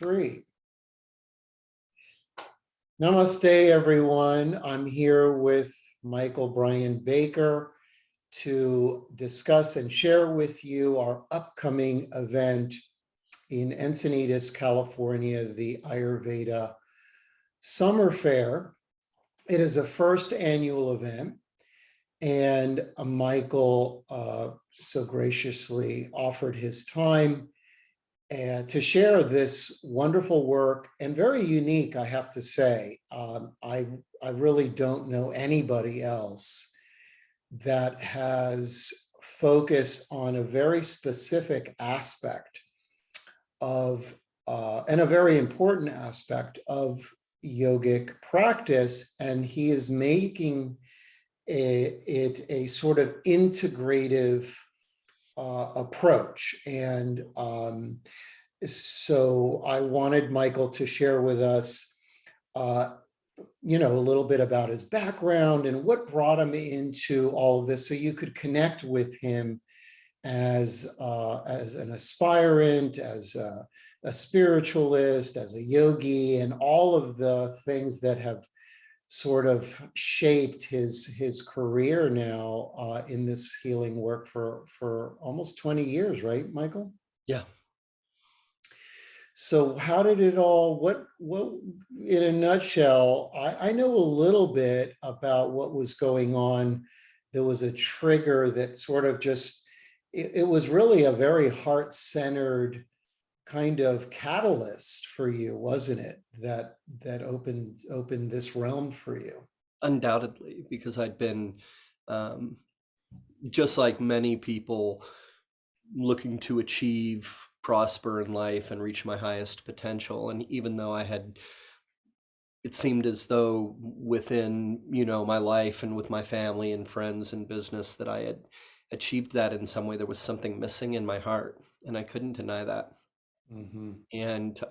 Three. Namaste, everyone. I'm here with Michael Brian Baker to discuss and share with you our upcoming event in Encinitas, California, the Ayurveda Summer Fair. It is a first annual event, and Michael so graciously offered his time to share this wonderful work, and very unique, I have to say. I really don't know anybody else that has focused on a very specific aspect of, and a very important aspect of yogic practice, and he is making it a sort of integrative approach. And so I wanted Michael to share with us, a little bit about his background and what brought him into all of this, so you could connect with him as an aspirant, as a spiritualist, as a yogi, and all of the things that have sort of shaped his career now in this healing work for almost 20 years, right, Michael? Yeah. So how did it all, what in a nutshell, I know a little bit about what was going on. There was a trigger that sort of just, it was really a very heart-centered kind of catalyst for you, wasn't it? That opened this realm for you. Undoubtedly, because I'd been, just like many people, looking to achieve, prosper in life and reach my highest potential. And even though it seemed as though within, my life and with my family and friends and business that I had achieved that in some way, there was something missing in my heart, and I couldn't deny that. Mm-hmm. And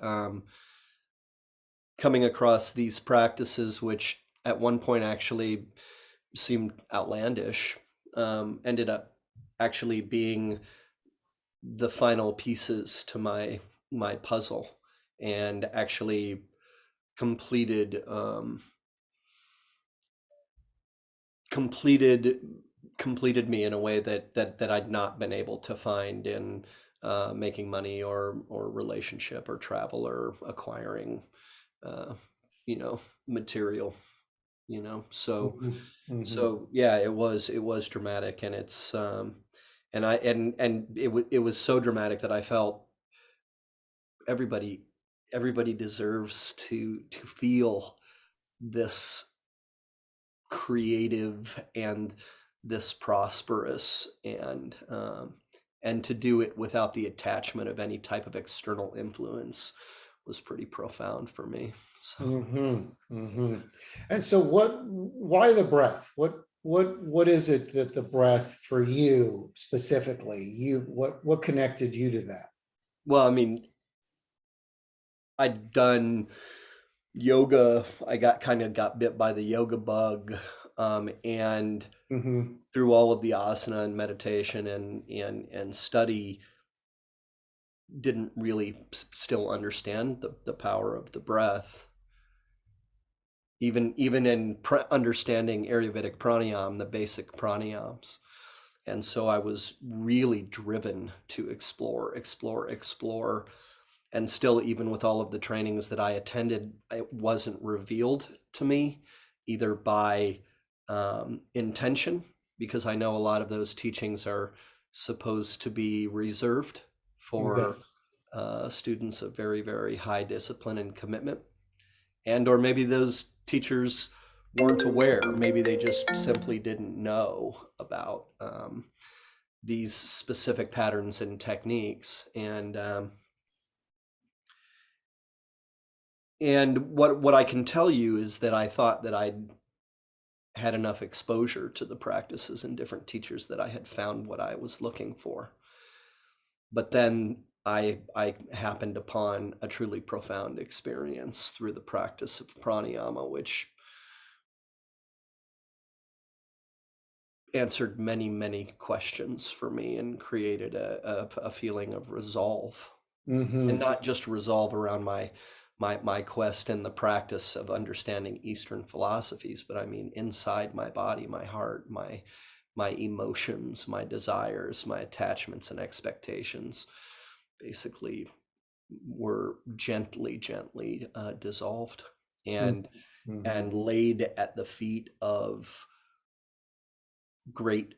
coming across these practices, which at one point actually seemed outlandish, ended up actually being the final pieces to my puzzle, and actually completed completed me in a way that I'd not been able to find in making money or relationship or travel or acquiring material. So Mm-hmm. Mm-hmm. so yeah, it was dramatic, and it's and it was so dramatic that I felt everybody everybody deserves to feel this creative and this prosperous, and to do it without the attachment of any type of external influence was pretty profound for me. So Mm-hmm. Mm-hmm. And so why the breath? What is it that the breath for you specifically, what connected you to that? well, I mean, I'd done yoga. I got bit by the yoga bug, and Mm-hmm. through all of the asana and meditation and study, didn't really still understand the power of the breath, even in understanding Ayurvedic pranayama, the basic pranayams. And so I was really driven to explore. And still, even with all of the trainings that I attended, it wasn't revealed to me either by intention, because I know a lot of those teachings are supposed to be reserved Yes. for students of very, very high discipline and commitment. And or maybe those teachers weren't aware. Maybe they just simply didn't know about these specific patterns and techniques. And what I can tell you is that I thought that I'd had enough exposure to the practices and different teachers that I had found what I was looking for. But then I happened upon a truly profound experience through the practice of pranayama, which answered many, many questions for me and created a feeling of resolve. and Mm-hmm. not just resolve around my quest and the practice of understanding Eastern philosophies, but I mean inside my body, my heart, my emotions, my desires, my attachments and expectations basically were gently dissolved and Mm-hmm. laid at the feet of great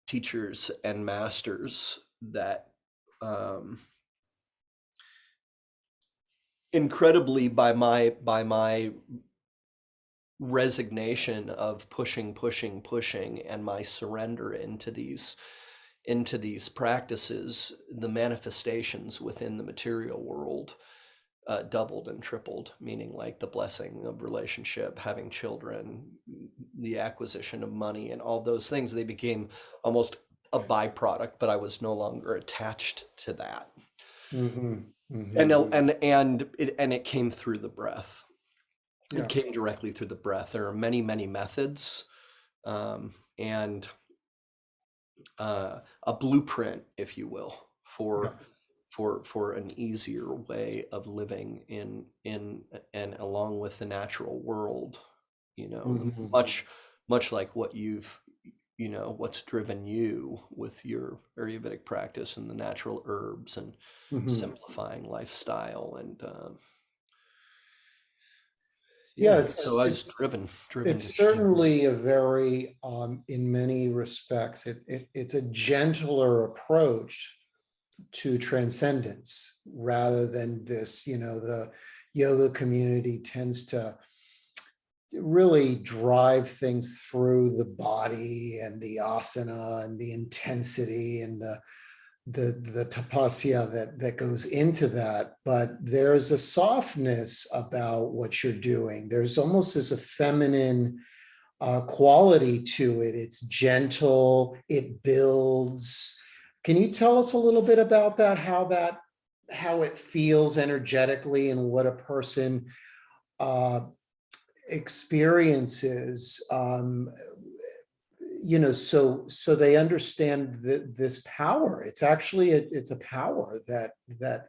teachers and masters that um, incredibly by my resignation of pushing and my surrender into these practices, the manifestations within the material world doubled and tripled, meaning like the blessing of relationship, having children, the acquisition of money, and all those things. They became almost a byproduct, but I was no longer attached to that. Mm-hmm. And Mm-hmm. it came through the breath. It Yeah. came directly through the breath. There are many methods, and a blueprint, if you will, Yeah. for an easier way of living in and along with the natural world, Mm-hmm. much like what's driven you with your Ayurvedic practice and the natural herbs and Mm-hmm. simplifying lifestyle and Yeah, yeah. So I was it's driven to it's change. certainly a very, in many respects, it's a gentler approach to transcendence rather than this, the yoga community tends to really drive things through the body and the asana and the intensity and the tapasya that goes into that. But there's a softness about what you're doing. There's almost as a feminine quality to it. It's gentle, it builds. Can you tell us a little bit about that, how it feels energetically and what a person uh, experiences, so they understand this power. It's actually it's a power that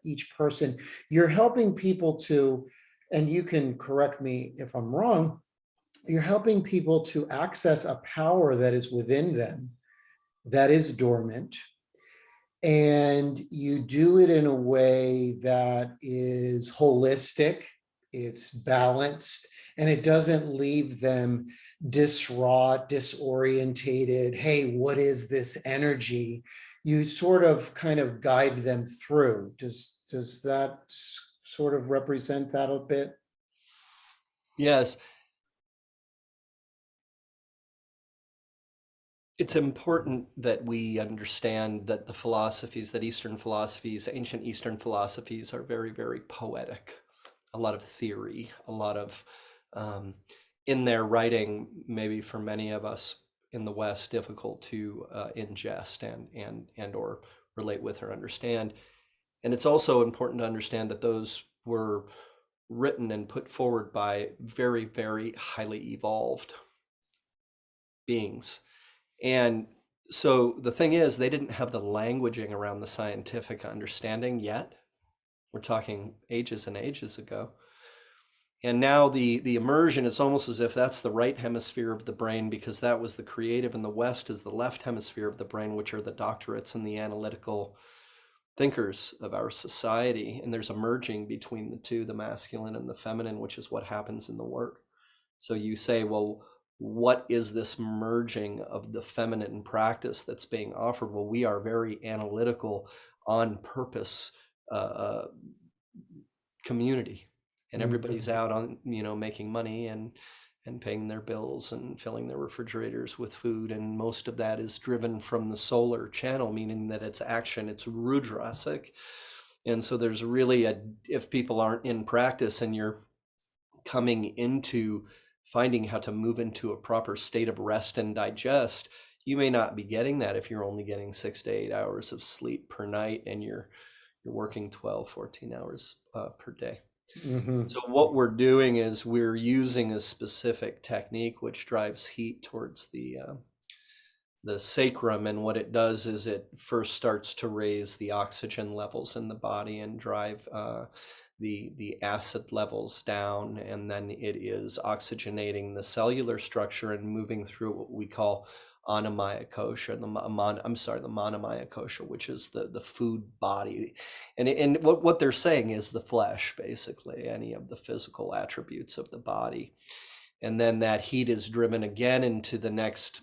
each person, you're helping people to, and you can correct me if I'm wrong, you're helping people to access a power that is within them, that is dormant, and you do it in a way that is holistic, it's balanced, and it doesn't leave them distraught, disorientated. Hey, what is this energy? You sort of kind of guide them through. Does that sort of represent that a bit? Yes, it's important that we understand that the philosophies, that Eastern philosophies, ancient Eastern philosophies, are very poetic. A lot of theory, a lot of um, in their writing, maybe for many of us in the West, difficult to ingest and or relate with or understand. And it's also important to understand that those were written and put forward by very highly evolved beings. And so the thing is, they didn't have the languaging around the scientific understanding yet. We're talking ages and ages ago. And now the immersion, it's almost as if that's the right hemisphere of the brain because that was the creative, and the West is the left hemisphere of the brain, which are the doctorates and the analytical thinkers of our society. And there's a merging between the two, the masculine and the feminine, which is what happens in the work. So you say, well, what is this merging of the feminine practice that's being offered? Well, we are very analytical, on purpose community, and everybody's Mhm. out on making money and paying their bills and filling their refrigerators with food, and most of that is driven from the solar channel, meaning that it's action, it's rudrasic. And so there's really if people aren't in practice and you're coming into finding how to move into a proper state of rest and digest, you may not be getting that if you're only getting 6 to 8 hours of sleep per night and you're working 12, 14 hours per day. Mhm. So what we're doing is we're using a specific technique which drives heat towards the sacrum, and what it does is it first starts to raise the oxygen levels in the body and drive the acid levels down, and then it is oxygenating the cellular structure and moving through what we call Annamaya kosha, the Manomaya kosha, which is the food body. And what they're saying is the flesh, basically, any of the physical attributes of the body. And then that heat is driven again into the next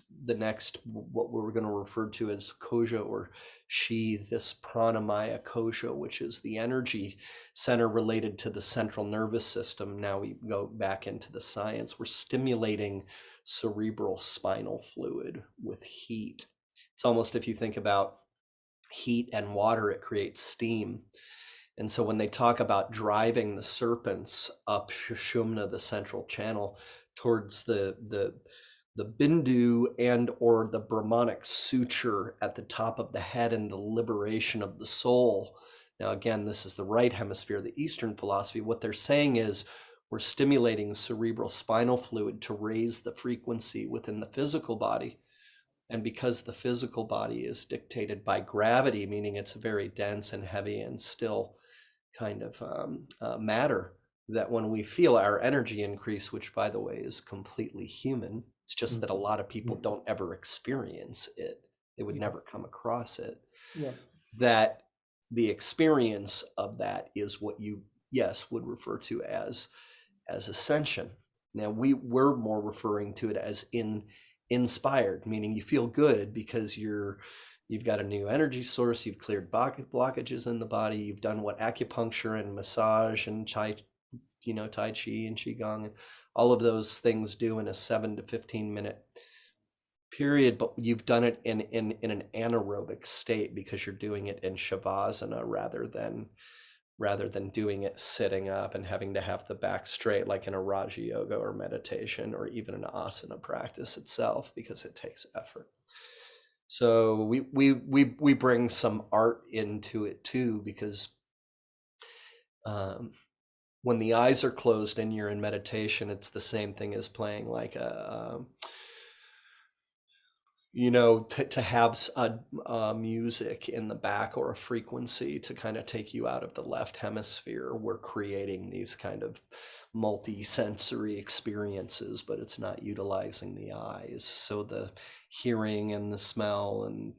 what we're going to refer to as kosha or shi, this pranamaya kosha, which is the energy center related to the central nervous system. Now we go back into the science. We're stimulating cerebral spinal fluid with heat. It's almost, if you think about heat and water, it creates steam. And so when they talk about driving the serpents up Sushumna, the central channel, towards the bindu and or the Brahmanic suture at the top of the head and the liberation of the soul. Now, again, this is the right hemisphere, the Eastern philosophy. What they're saying is we're stimulating cerebral spinal fluid to raise the frequency within the physical body. And because the physical body is dictated by gravity, meaning it's very dense and heavy and still kind of matter, that when we feel our energy increase, which by the way is completely human, it's just that a lot of people don't ever experience it. They would never come across it. Yeah. That the experience of that is what you, yes, would refer to as ascension. Now we're more referring to it as inspired, meaning you feel good because you've got a new energy source, you've cleared blockages in the body, you've done what acupuncture and massage and Tai Chi and Qigong and all of those things do in a 7 to 15 minute period, but you've done it in an anaerobic state because you're doing it in Shavasana rather than doing it sitting up and having to have the back straight like in a Raja Yoga or meditation or even an asana practice itself, because it takes effort. So we bring some art into it too, because when the eyes are closed and you're in meditation, it's the same thing as playing like a to have a music in the back or a frequency to kind of take you out of the left hemisphere. We're creating these kind of multi-sensory experiences, but it's not utilizing the eyes. So the hearing and the smell and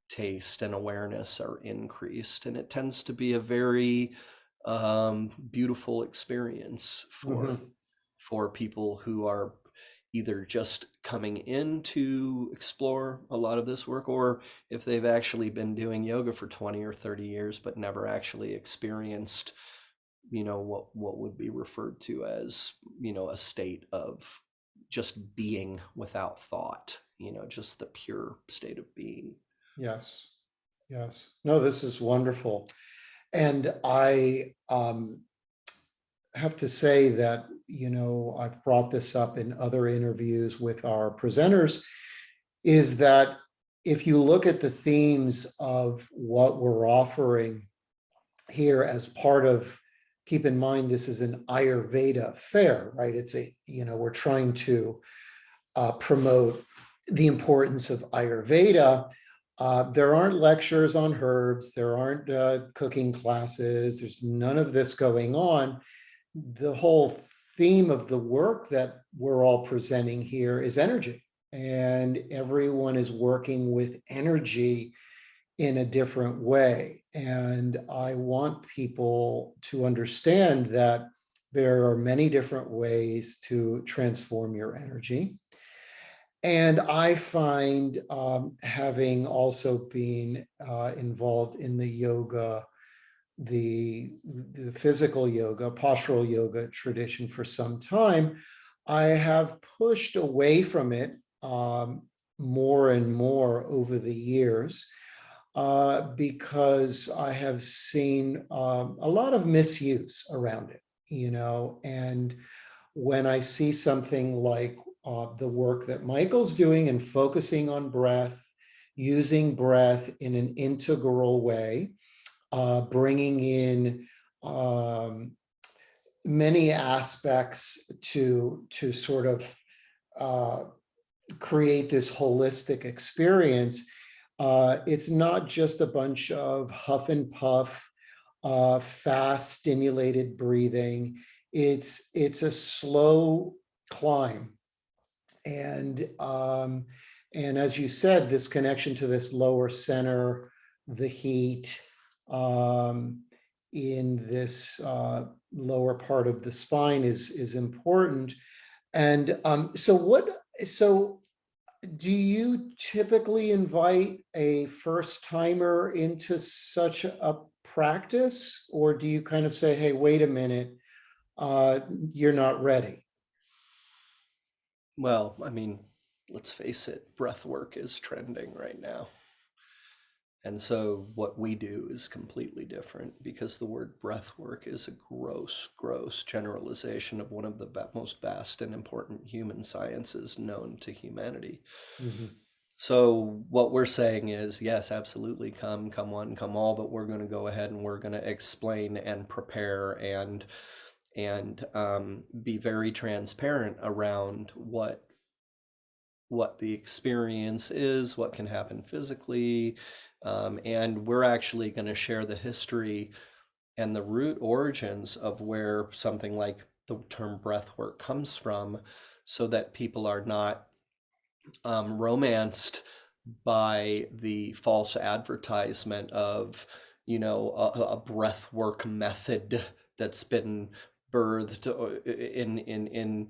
taste and awareness are increased, and it tends to be a very beautiful experience for people who are either just coming in to explore a lot of this work, or if they've actually been doing yoga for 20 or 30 years but never actually experienced what would be referred to as a state of just being without thought, just the pure state of being. Yes. No, this is wonderful. And I have to say that, I've brought this up in other interviews with our presenters, is that if you look at the themes of what we're offering here as part of, keep in mind, this is an Ayurveda fair, right? It's we're trying to promote the importance of Ayurveda. There aren't lectures on herbs. There aren't cooking classes. There's none of this going on. The whole theme of the work that we're all presenting here is energy, and everyone is working with energy in a different way. And I want people to understand that there are many different ways to transform your energy. And I find, having also been involved in the yoga, the physical yoga, postural yoga tradition for some time, I have pushed away from it more and more over the years, because I have seen a lot of misuse around it, and when I see something like the work that Michael's doing and focusing on breath, using breath in an integral way, bringing in many aspects to sort of create this holistic experience. It's not just a bunch of huff and puff, fast stimulated breathing. It's a slow climb. And and as you said, this connection to this lower center, the heat in this lower part of the spine is important. And so do you typically invite a first timer into such a practice, or do you kind of say, hey, wait a minute, you're not ready? Well, I mean, let's face it, breath work is trending right now. And so what we do is completely different because the word breath work is a gross, gross generalization of one of the most vast and important human sciences known to humanity. Mhm. So what we're saying is, yes, absolutely, come one, come all, but we're going to go ahead and we're going to explain and prepare and be very transparent around what the experience is, what can happen physically, and we're actually going to share the history and the root origins of where something like the term breath work comes from, so that people are not romanced by the false advertisement of, a breath work method that's been birthed in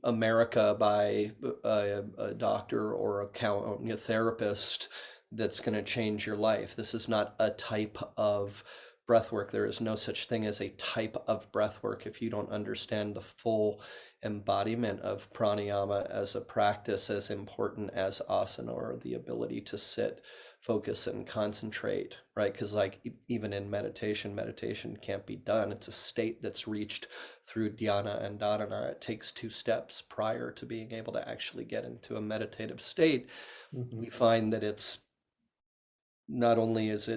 America by a doctor or a therapist that's going to change your life. This is not a type of breath work. There is no such thing as a type of breath work if you don't understand the full embodiment of pranayama as a practice as important as asana, or the ability to sit, focus, and concentrate, right? Because like even in meditation can't be done. It's a state that's reached through dhyana and dharana. It takes 2 steps prior to being able to actually get into a meditative state. We Mhm. find that it's not only is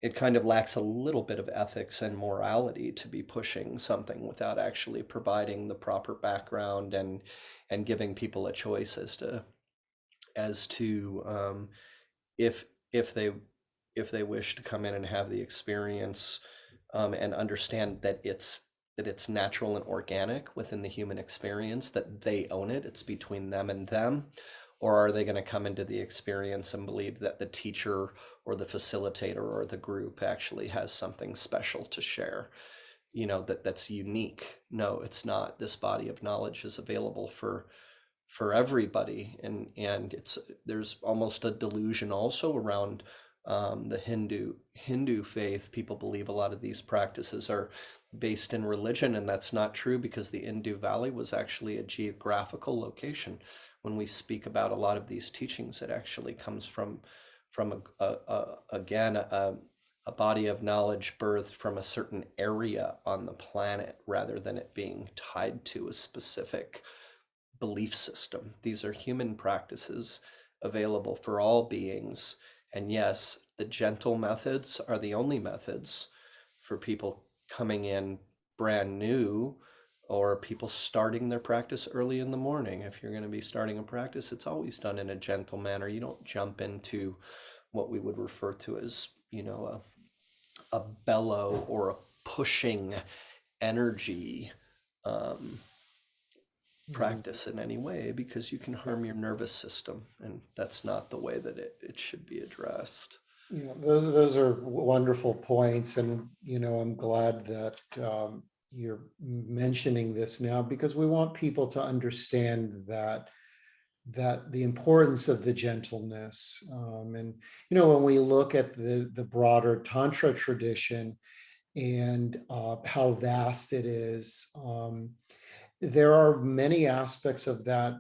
it kind of lacks a little bit of ethics and morality to be pushing something without actually providing the proper background and giving people a choice as to if if they if they wish to come in and have the experience, and understand that it's natural and organic within the human experience, that they own it, it's between them and them, or are they going to come into the experience and believe that the teacher or the facilitator or the group actually has something special to share, that's unique? No, it's not. This body of knowledge is available for everybody, and there's almost a delusion also around the Hindu faith. People believe a lot of these practices are based in religion, and that's not true, because the Indus Valley was actually a geographical location. When we speak about a lot of these teachings, it actually comes from again a body of knowledge birthed from a certain area on the planet, rather than it being tied to a specific belief system. These are human practices available for all beings. And yes, the gentle methods are the only methods for people coming in brand new, or people starting their practice early in the morning. If you're going to be starting a practice, it's always done in a gentle manner. You don't jump into what we would refer to as, a bellow or a pushing energy um, Mhm. practice in any way, because you can harm your nervous system, and that's not the way that it should be addressed. Yeah, those are wonderful points, and I'm glad that you're mentioning this now, because we want people to understand that the importance of the gentleness. And when we look at the broader Tantra tradition and how vast it is, there are many aspects of that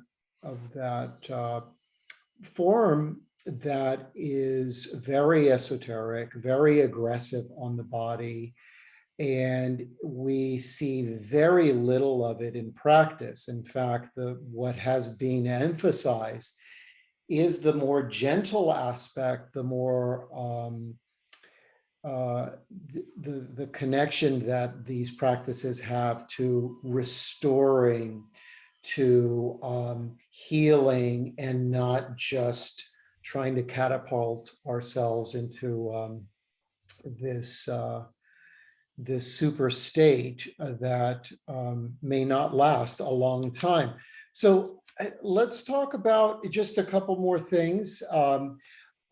form that is very esoteric, very aggressive on the body, and we see very little of it in practice. In fact, what has been emphasized is the more gentle aspect, the more the connection that these practices have to restoring, to healing and not just trying to catapult ourselves into this this super state that may not last a long time. So let's talk about just a couple more things. Are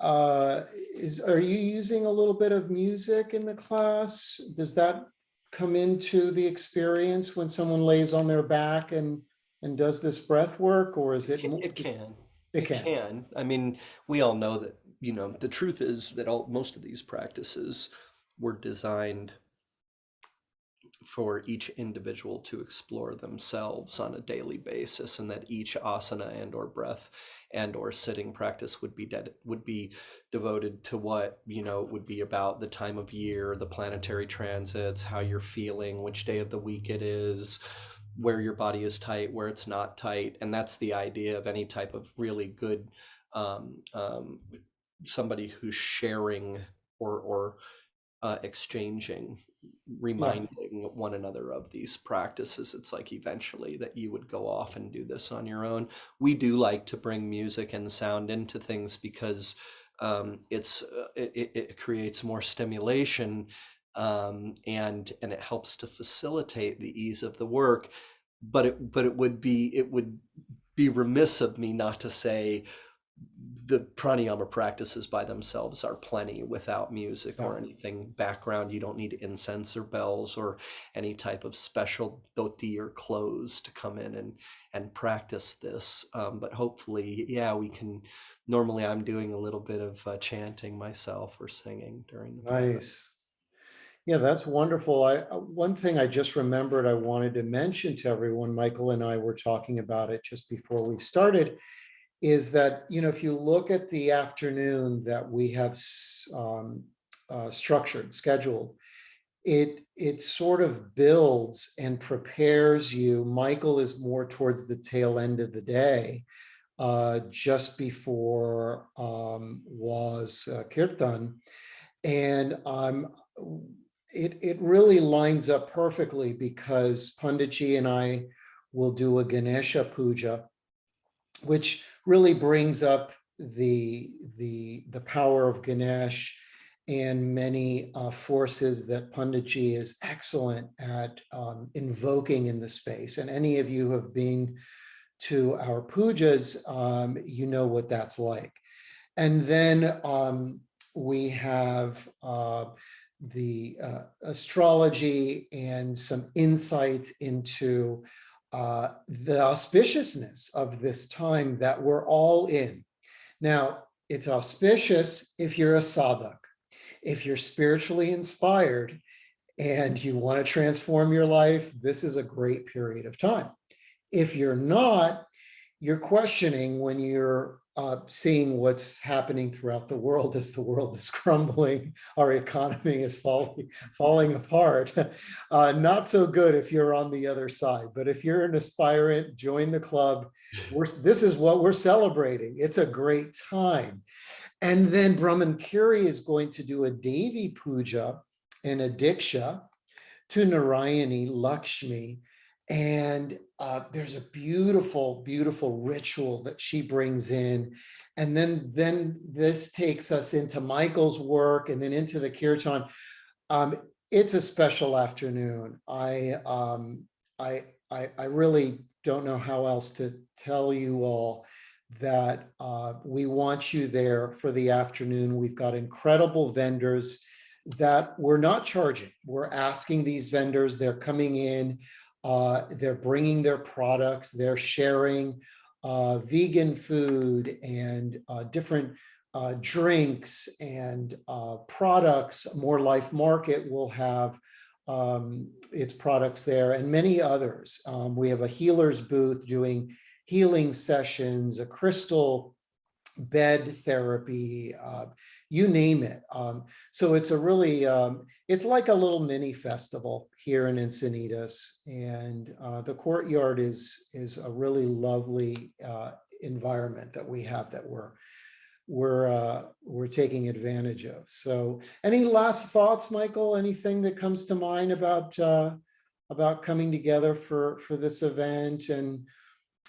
you using a little bit of music in the class? Does that come into the experience when someone lays on their back and does this breath work, or is it It can. it It can? can. I mean, we all know that, the truth is that most of these practices were designed for each individual to explore themselves on a daily basis, and that each asana and or breath and or sitting practice would be devoted to what, would be about the time of year, the planetary transits, how you're feeling, which day of the week it is, where your body is tight, where it's not tight. And that's the idea of any type of really good um, um, somebody who's sharing or exchanging, Yeah, reminding one another of these practices. It's like eventually that you would go off and do this on your own. We do like to bring music and sound into things because it creates more stimulation, and it helps to facilitate the ease of the work. But it would be remiss of me not to say the pranayama practices by themselves are plenty without music yeah. or anything background. You don't need incense or bells or any type of special dhoti or clothes to come in and practice this. But hopefully, yeah, we can. Normally, I'm doing a little bit of chanting myself or singing during the pranayama. Nice. Yeah, that's wonderful. One thing I just remembered I wanted to mention to everyone, Michael and I were talking about it just before we started, is that, if you look at the afternoon that we have structured, scheduled, it sort of builds and prepares you. Michael is more towards the tail end of the day, just before was kirtan, and it really lines up perfectly because Panditji and I will do a Ganesha puja, which really brings up the power of Ganesh and many forces that Panditji is excellent at invoking in the space. And any of you who have been to our pujas, you know what that's like. And then we have the astrology and some insights into the auspiciousness of this time that we're all in. Now, it's auspicious if you're a sadhak, if you're spiritually inspired and you want to transform your life, this is a great period of time. If you're not, you're questioning when you're seeing what's happening throughout the world as the world is crumbling, our economy is falling apart. Not so good if you're on the other side, but if you're an aspirant, join the club. This is what we're celebrating. It's a great time. And then Brahman Kiri is going to do a Devi Puja and a Diksha to Narayani Lakshmi. And there's a beautiful, beautiful ritual that she brings in. And then this takes us into Michael's work and then into the kirtan. It's a special afternoon. I really don't know how else to tell you all that we want you there for the afternoon. We've got incredible vendors that we're not charging. We're asking these vendors, they're coming in, they're bringing their products, they're sharing vegan food and different drinks and products. More Life Market will have its products there and many others. We have a healer's booth doing healing sessions, a crystal bed therapy, you name it. So it's a really, it's like a little mini festival here in Encinitas, and the courtyard is a really lovely environment that we have that we're taking advantage of. So, any last thoughts, Michael? Anything that comes to mind about coming together for this event and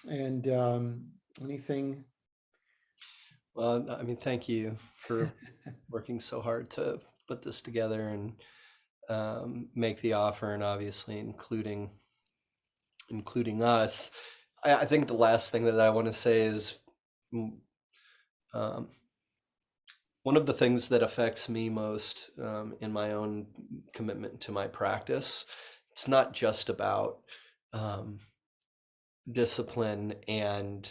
And anything? Well, I mean, thank you for working so hard to put this together and make the offer, and obviously including us. I think the last thing that I want to say is um, one of the things that affects me most in my own commitment to my practice. It's not just about discipline and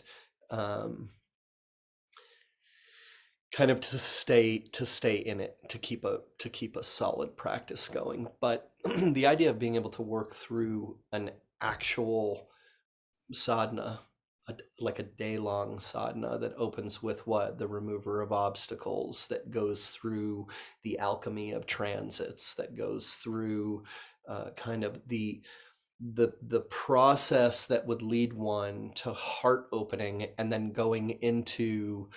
kind of to stay in it, to keep a solid practice going, but the idea of being able to work through an actual sadhana, like a day-long sadhana that opens with the remover of obstacles, that goes through the alchemy of transits, that goes through kind of the process that would lead one to heart opening, and then going into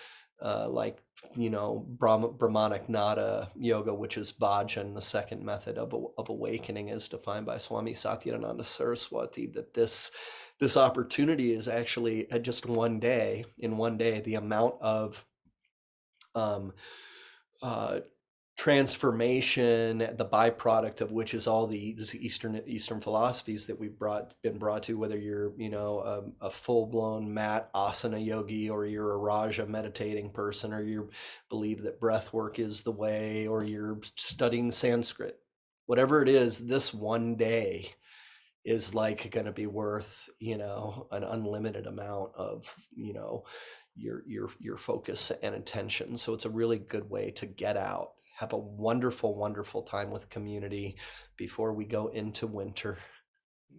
Brahmanic Nada yoga, which is bhajan, the second method of awakening as defined by Swami Satyananda Saraswati. That this opportunity is actually at just one day, the amount of transformation, the byproduct of which is all these Eastern philosophies that we've been brought to, whether you're a full-blown mat asana yogi, or you're a Raja meditating person, or you believe that breath work is the way, or you're studying Sanskrit. Whatever it is, this one day is like going to be worth an unlimited amount of your focus and attention. So it's a really good way to get out, have a wonderful, wonderful time with community before we go into winter.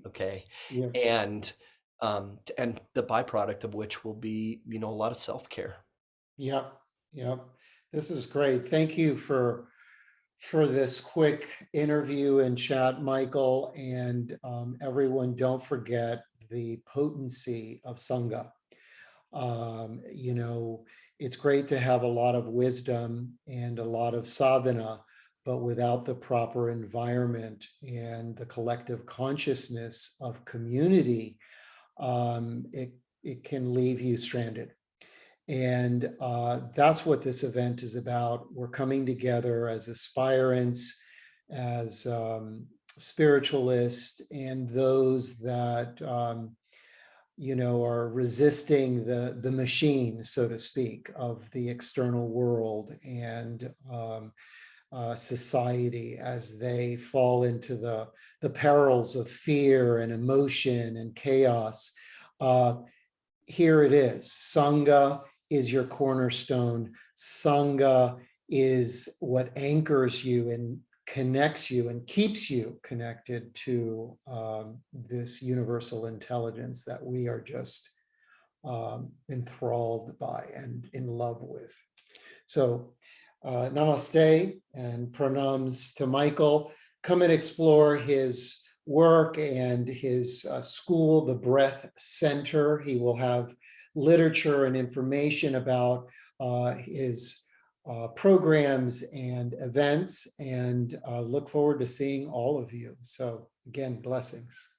Okay. Yeah. And the byproduct of which will be, a lot of self-care. Yeah. Yeah. This is great. Thank you for this quick interview and chat, Michael. And everyone, don't forget the potency of Sangha. It's great to have a lot of wisdom and a lot of sadhana, but without the proper environment and the collective consciousness of community, it can leave you stranded. And that's what this event is about. We're coming together as aspirants, as spiritualists, and those that are resisting the machine, so to speak, of the external world and society, as they fall into the perils of fear and emotion and chaos. Here it is. Sangha is your cornerstone. Sangha is what anchors you and connects you and keeps you connected to this universal intelligence that we are just enthralled by and in love with. So namaste and pranams to Michael. Come and explore his work and his school, the Breath Center. He will have literature and information about his programs and events, and look forward to seeing all of you. So again, blessings.